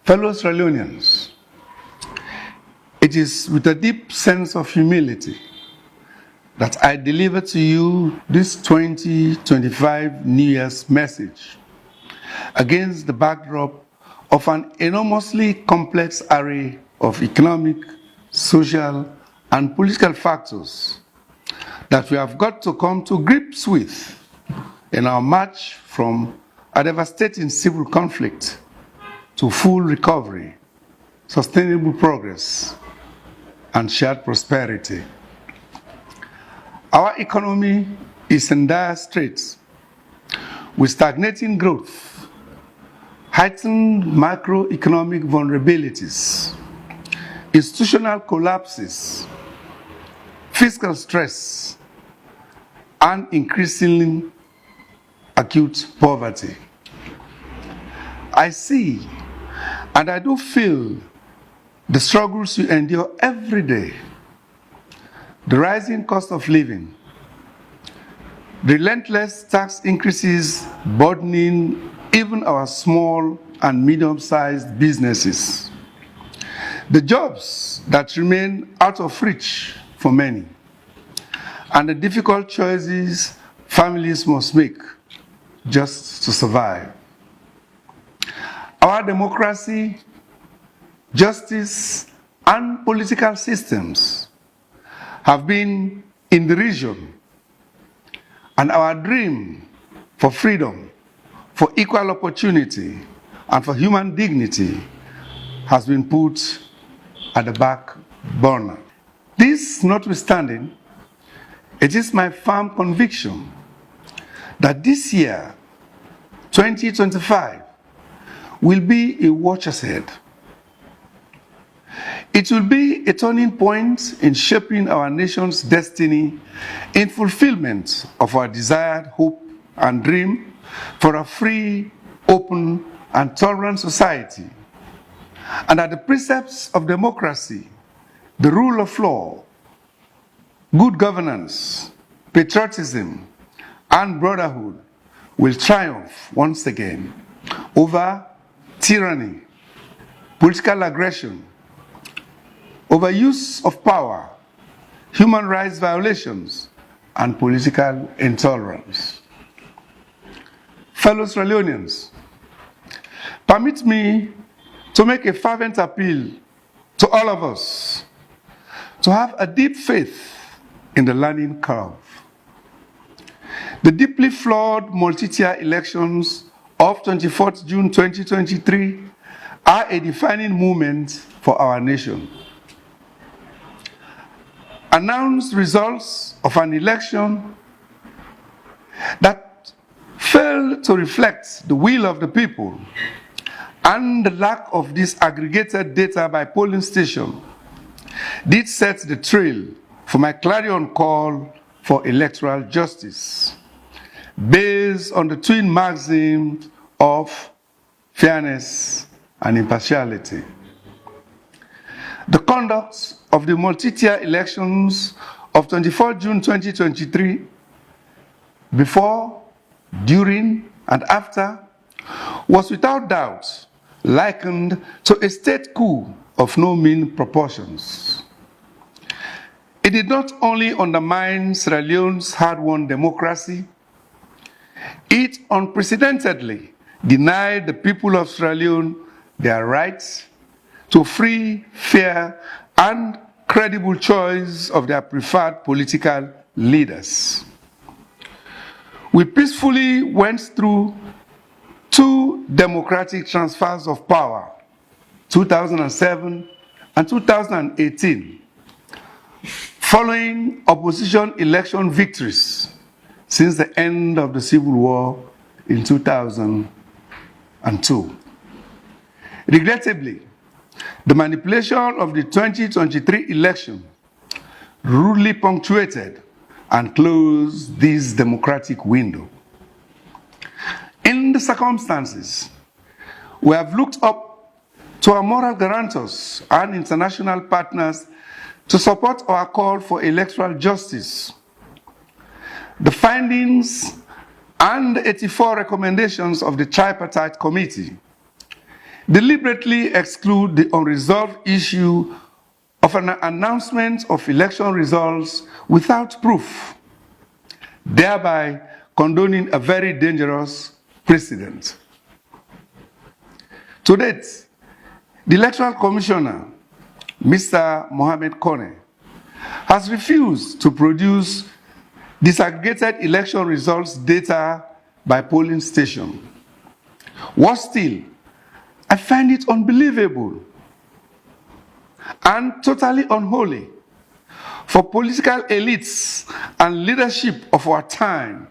Fellow Sierra Leoneans, it is with a deep sense of humility that I deliver to you this 2025 New Year's message against the backdrop of an enormously complex array of economic, social, and political factors that we have got to come to grips with in our march from a devastating civil conflict to full recovery, sustainable progress, and shared prosperity. Our economy is in dire straits with stagnating growth, heightened macroeconomic vulnerabilities, institutional collapses, fiscal stress, and increasingly acute poverty. I see and I do feel the struggles you endure every day, the rising cost of living, relentless tax increases burdening even our small and medium-sized businesses, the jobs that remain out of reach for many, and the difficult choices families must make just to survive. Our democracy, justice, and political systems have been in the region, and our dream for freedom, for equal opportunity, and for human dignity has been put at the back burner. This notwithstanding, it is my firm conviction that this year, 2025, will be a watershed. It will be a turning point in shaping our nation's destiny in fulfillment of our desired hope and dream for a free, open, and tolerant society, and that the precepts of democracy, the rule of law, good governance, patriotism, and brotherhood will triumph once again over tyranny, political aggression, overuse of power, human rights violations, and political intolerance. Fellow Sierra Leoneans, permit me to make a fervent appeal to all of us to have a deep faith in the learning curve. The deeply flawed multi-tier elections of 24th June 2023 are a defining moment for our nation. Announced results of an election that failed to reflect the will of the people and the lack of disaggregated data by polling station did set the trail for my clarion call for electoral justice, based on the twin maxims of fairness and impartiality. The conduct of the multi-tier elections of 24 June 2023, before, during, and after, was without doubt likened to a state coup of no mean proportions. It did not only undermine Sierra Leone's hard-won democracy, it unprecedentedly denied the people of Sierra Leone their rights to free, fair, and credible choice of their preferred political leaders. We peacefully went through two democratic transfers of power, 2007 and 2018, following opposition election victories since the end of the Civil War in 2002. Regrettably, the manipulation of the 2023 election rudely punctuated and closed this democratic window. In the circumstances, we have looked up to our moral guarantors and international partners to support our call for electoral justice. The findings and the 84 recommendations of the tripartite committee deliberately exclude the unresolved issue of an announcement of election results without proof, thereby condoning a very dangerous precedent. To date, the Electoral Commissioner, Mr. Mohammed Kone, has refused to produce disaggregated election results data by polling station. Worse still, I find it unbelievable and totally unholy for political elites and leadership of our time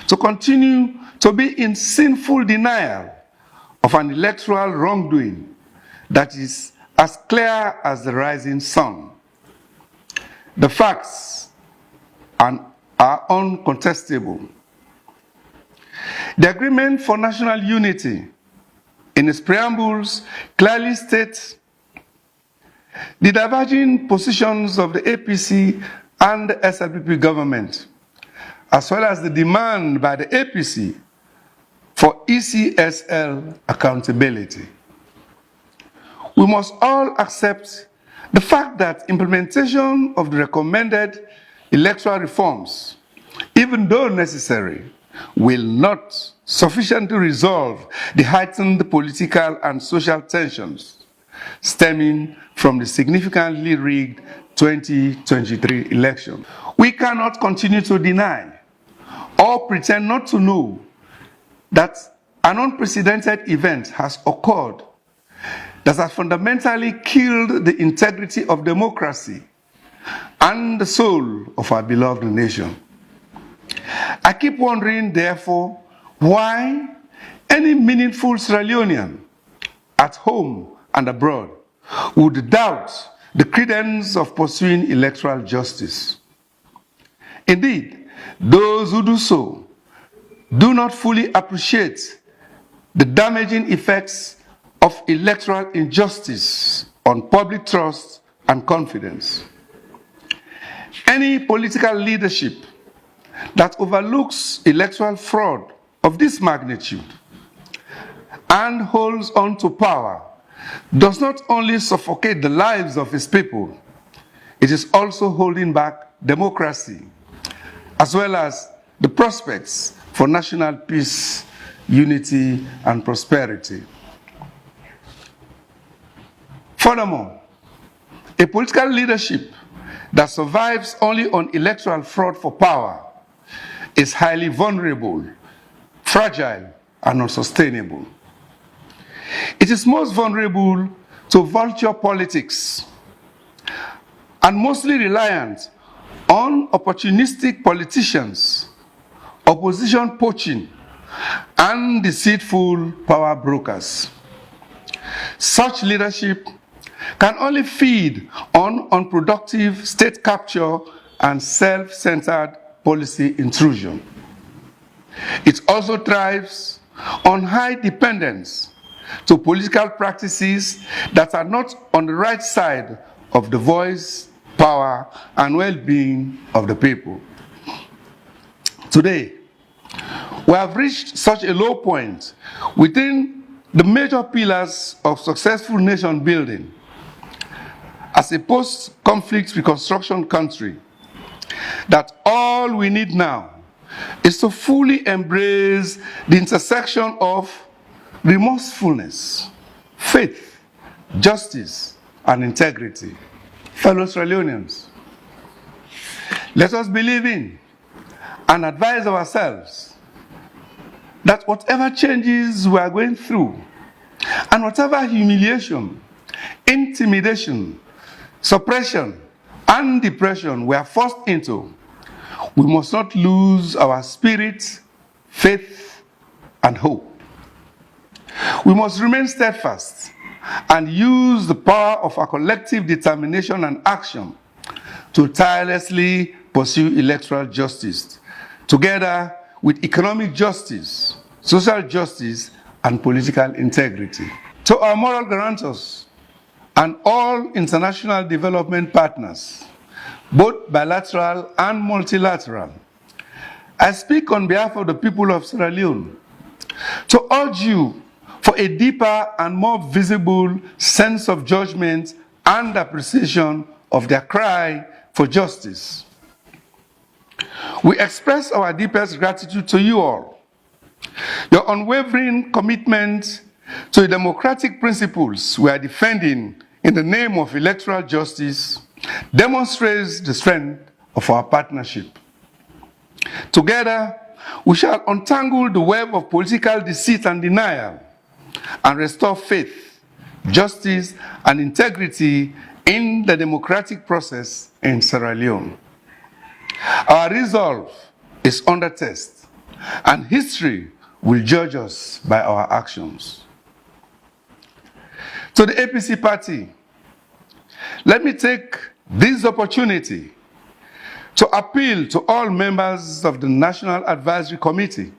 to continue to be in sinful denial of an electoral wrongdoing that is as clear as the rising sun. The facts are uncontestable. The Agreement for National Unity, in its preambles, clearly states the diverging positions of the APC and the SLPP government, as well as the demand by the APC for ECSL accountability. We must all accept the fact that implementation of the recommended electoral reforms, even though necessary, will not sufficiently resolve the heightened political and social tensions stemming from the significantly rigged 2023 election. We cannot continue to deny or pretend not to know that an unprecedented event has occurred that has fundamentally killed the integrity of democracy and the soul of our beloved nation. I keep wondering, therefore, why any meaningful Sierra Leonean at home and abroad would doubt the credence of pursuing electoral justice. Indeed, those who do so do not fully appreciate the damaging effects of electoral injustice on public trust and confidence. Any political leadership that overlooks electoral fraud of this magnitude and holds on to power does not only suffocate the lives of its people, it is also holding back democracy, as well as the prospects for national peace, unity, and prosperity. Furthermore, a political leadership that survives only on electoral fraud for power is highly vulnerable, fragile, and unsustainable. It is most vulnerable to vulture politics and mostly reliant on opportunistic politicians, opposition poaching, and deceitful power brokers. Such leadership can only feed on unproductive state capture and self-centered policy intrusion. It also thrives on high dependence to political practices that are not on the right side of the voice, power, and well-being of the people. Today, we have reached such a low point within the major pillars of successful nation building as a post-conflict reconstruction country that all we need now is to fully embrace the intersection of remorsefulness, faith, justice, and integrity. Fellow Sierra Leoneans, let us believe in and advise ourselves that whatever changes we are going through and whatever humiliation, intimidation, suppression, and depression we are forced into, we must not lose our spirit, faith, and hope. We must remain steadfast and use the power of our collective determination and action to tirelessly pursue electoral justice, together with economic justice, social justice, and political integrity. To our moral guarantors and all international development partners, both bilateral and multilateral, I speak on behalf of the people of Sierra Leone to urge you for a deeper and more visible sense of judgment and appreciation of their cry for justice. We express our deepest gratitude to you all. Your unwavering commitment to the democratic principles we are defending in the name of electoral justice demonstrates the strength of our partnership. Together, we shall untangle the web of political deceit and denial and restore faith, justice, and integrity in the democratic process in Sierra Leone. Our resolve is under test, and history will judge us by our actions. To the APC party, let me take this opportunity to appeal to all members of the National Advisory Committee,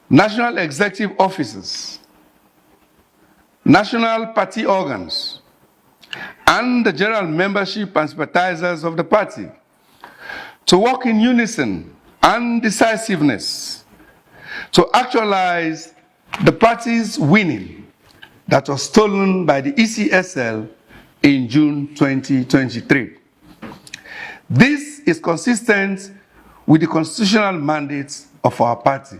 national executive officers, national party organs, and the general membership and sympathizers of the party to work in unison and decisiveness to actualize the party's winning that was stolen by the ECSL in June 2023. This is consistent with the constitutional mandates of our party.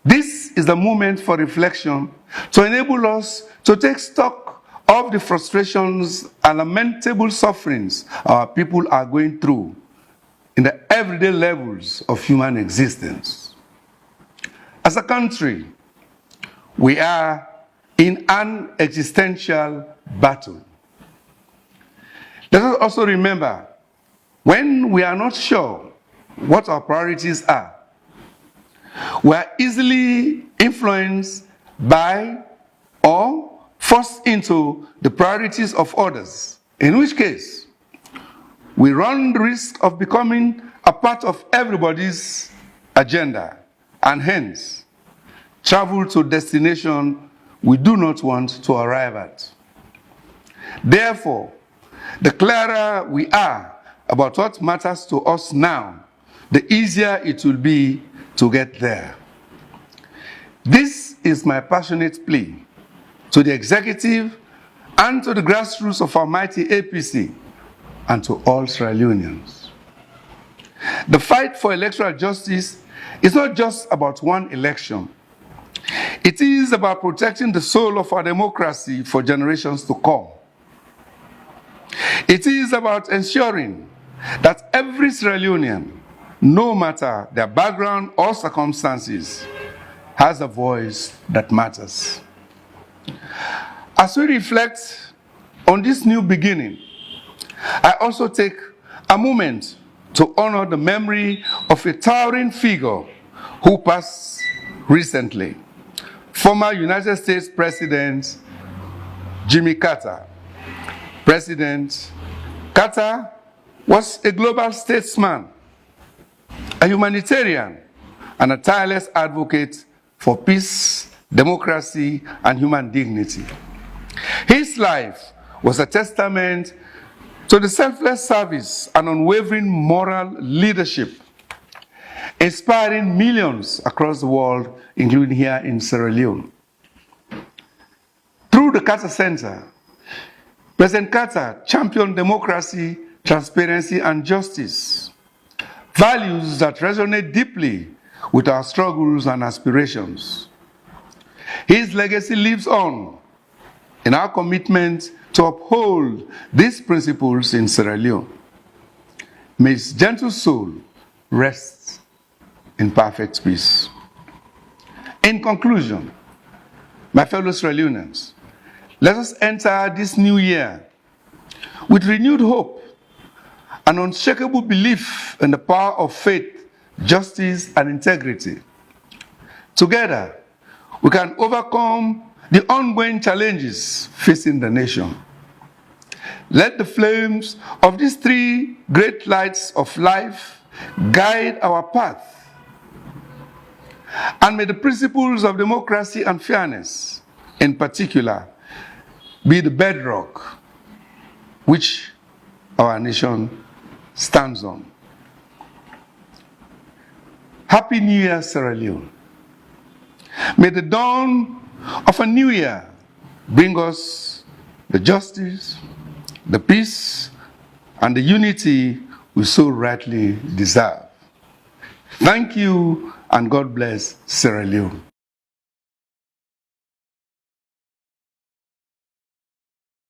This is the moment for reflection to enable us to take stock of the frustrations and lamentable sufferings our people are going through in the everyday levels of human existence. As a country, we are in an existential battle. Let us also remember, when we are not sure what our priorities are, we are easily influenced by or forced into the priorities of others, in which case we run the risk of becoming a part of everybody's agenda and hence travel to destination we do not want to arrive at. Therefore, the clearer we are about what matters to us now, the easier it will be to get there. This is my passionate plea to the executive and to the grassroots of our mighty APC and to all Sierra Leoneans. The fight for electoral justice is not just about one election. It is about protecting the soul of our democracy for generations to come. It is about ensuring that every Sierra Leonean, no matter their background or circumstances, has a voice that matters. As we reflect on this new beginning, I also take a moment to honor the memory of a towering figure who passed recently, former United States President Jimmy Carter. President Carter was a global statesman, a humanitarian, and a tireless advocate for peace, democracy, and human dignity. His life was a testament to the selfless service and unwavering moral leadership, inspiring millions across the world, including here in Sierra Leone. Through the Carter Center, President Carter championed democracy, transparency, and justice, values that resonate deeply with our struggles and aspirations. His legacy lives on in our commitment to uphold these principles in Sierra Leone. May his gentle soul rest in perfect peace. In conclusion, my fellow Sierra Leoneans, let us enter this new year with renewed hope and unshakable belief in the power of faith, justice, and integrity. Together, we can overcome the ongoing challenges facing the nation. Let the flames of these three great lights of life guide our path. And may the principles of democracy and fairness, in particular, be the bedrock which our nation stands on. Happy New Year, Sierra Leone. May the dawn of a new year bring us the justice, the peace, and the unity we so rightly deserve. Thank you, and God bless Sierra Leone.